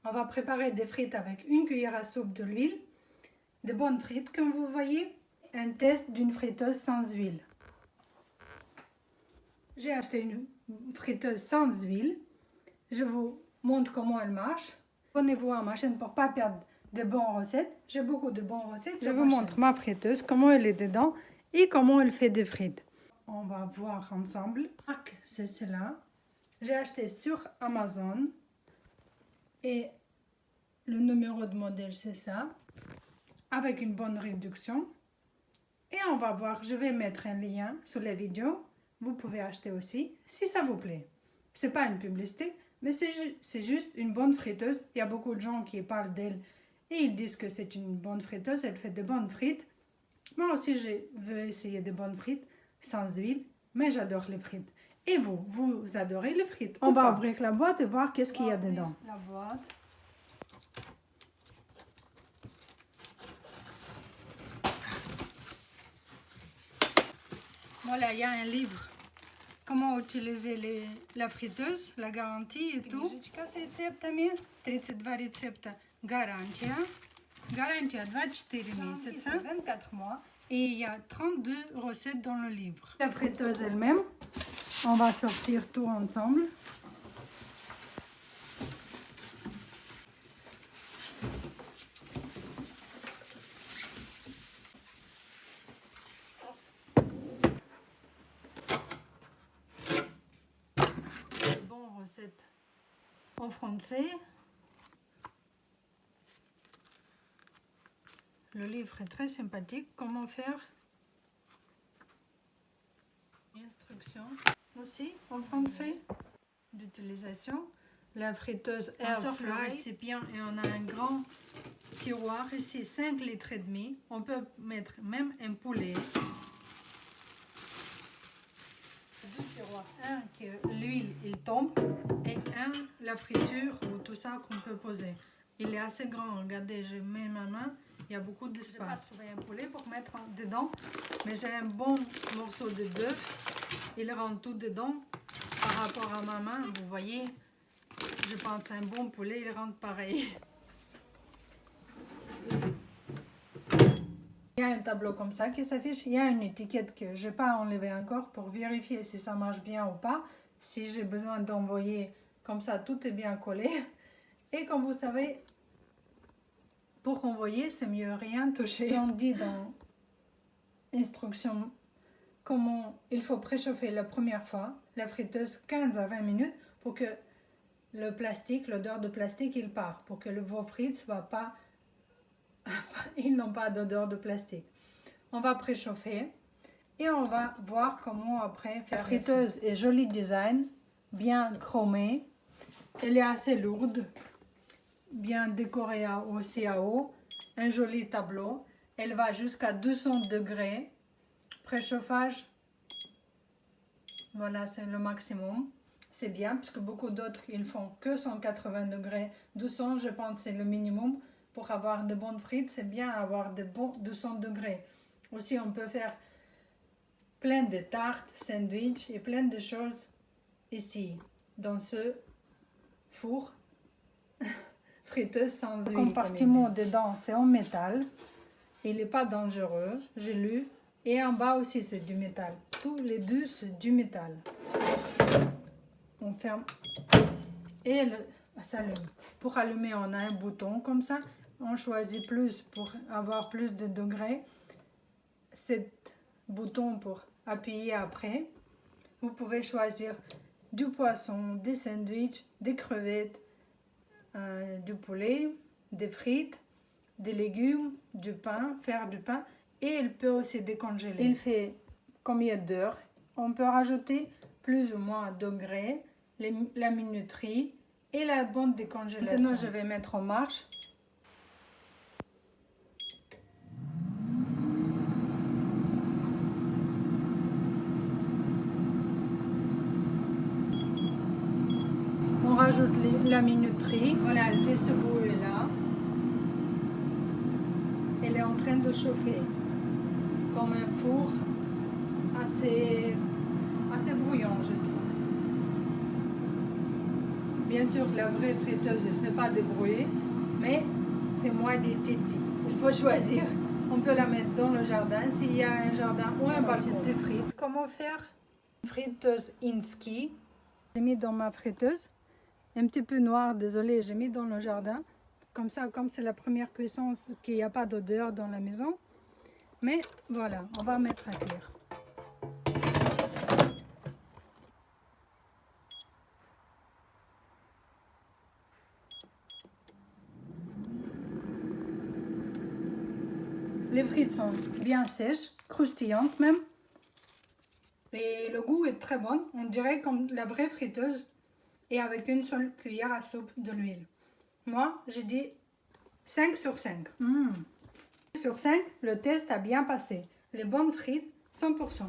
On va préparer des frites avec une cuillère à soupe de l'huile, de bonnes frites comme vous voyez, un test d'une friteuse sans huile. J'ai acheté une friteuse sans huile. Je vous montre comment elle marche. Abonnez-vous à ma chaîne pour ne pas perdre de bonnes recettes. J'ai beaucoup de bonnes recettes. Je vous montre ma friteuse, comment elle est dedans et comment elle fait des frites. On va voir ensemble. C'est cela. J'ai acheté sur Amazon et le numéro de modèle c'est ça, avec une bonne réduction. Et on va voir, je vais mettre un lien sous la vidéo. Vous pouvez acheter aussi si ça vous plaît. C'est pas une publicité, mais c'est juste une bonne friteuse. Il y a beaucoup de gens qui parlent d'elle et ils disent que c'est une bonne friteuse, elle fait de bonnes frites. Moi aussi, je veux essayer de bonnes frites sans huile, mais j'adore les frites. Et vous adorez les frites? On va ouvrir la boîte et voir qu'est-ce qu'il y a dedans. La boîte. Voilà, il y a un livre. Comment utiliser la friteuse, la garantie et tout. С рецептами, 32 рецепта, гарантия. Гарантия 24 месяца, 24 mois. Et il y a 32 recettes dans le livre. La friteuse elle-même, on va sortir tout ensemble. Recette en français. Le livre est très sympathique. Comment faire? Instructions aussi en français d'utilisation. La friteuse air fry. Le récipient et on a un grand tiroir ici, 5 litres et demi. On peut mettre même un poulet. Deux tiroirs, un que l'huile il tombe et un la friture ou tout ça qu'on peut poser. Il est assez grand, regardez, je mets ma main, il y a beaucoup d'espace. Je vais pas trouver un poulet pour mettre dedans, mais j'ai un bon morceau de bœuf, il rentre tout dedans par rapport à ma main, vous voyez, je pense un bon poulet, il rentre pareil. Il y a un tableau comme ça qui s'affiche, il y a une étiquette que je n'ai pas enlevée encore pour vérifier si ça marche bien ou pas. Si j'ai besoin d'envoyer comme ça, tout est bien collé. Et comme vous savez, pour envoyer, c'est mieux rien toucher. On dit dans l'instruction comment il faut préchauffer la première fois la friteuse 15 à 20 minutes pour que le plastique, l'odeur de plastique, il part. Pour que vos frites ne soient pas... ils n'ont pas d'odeur de plastique. On va préchauffer et on va voir comment après faire. La friteuse est joli design, bien chromée, elle est assez lourde, bien décorée aussi à haut, un joli tableau, elle va jusqu'à 200 degrés, préchauffage, voilà c'est le maximum. C'est bien parce que beaucoup d'autres ils font que 180 degrés, 200 je pense c'est le minimum. Pour avoir de bonnes frites, c'est bien avoir de bons 200 degrés. Aussi, on peut faire plein de tartes, sandwichs et plein de choses ici, dans ce four friteuse sans huile. Le compartiment dedans, c'est en métal. Il n'est pas dangereux, j'ai lu. Et en bas aussi, c'est du métal. Tous les deux, c'est du métal. On ferme et elle s'allume. Pour allumer, on a un bouton comme ça. On choisit plus pour avoir plus de degrés. Cet bouton pour appuyer après. Vous pouvez choisir du poisson, des sandwichs, des crevettes, du poulet, des frites, des légumes, du pain, faire du pain. Et il peut aussi décongeler. Il fait combien d'heures? On peut rajouter plus ou moins degrés, la minuterie et la bonne décongélation. Maintenant, je vais mettre en marche. On rajoute la minuterie. Voilà, elle fait ce bruit-là. Elle est en train de chauffer comme un four assez bouillant, je trouve. Bien sûr, la vraie friteuse, elle ne fait pas de bruit, mais c'est moins diététique. Il faut choisir. On peut la mettre dans le jardin s'il y a un jardin ou un balcon. Des frites. Comment faire? Une friteuse Insky. J'ai mis dans ma friteuse. Un petit peu noir, désolé, j'ai mis dans le jardin. Comme ça, comme c'est la première cuisson, qu'il n'y a pas d'odeur dans la maison. Mais voilà, on va mettre à cuire. Les frites sont bien sèches, croustillantes même. Et le goût est très bon. On dirait comme la vraie friteuse et avec une seule cuillère à soupe de l'huile. Moi, j'ai dit 5 sur 5. 5 sur 5, le test a bien passé. Les bonnes frites, 100%.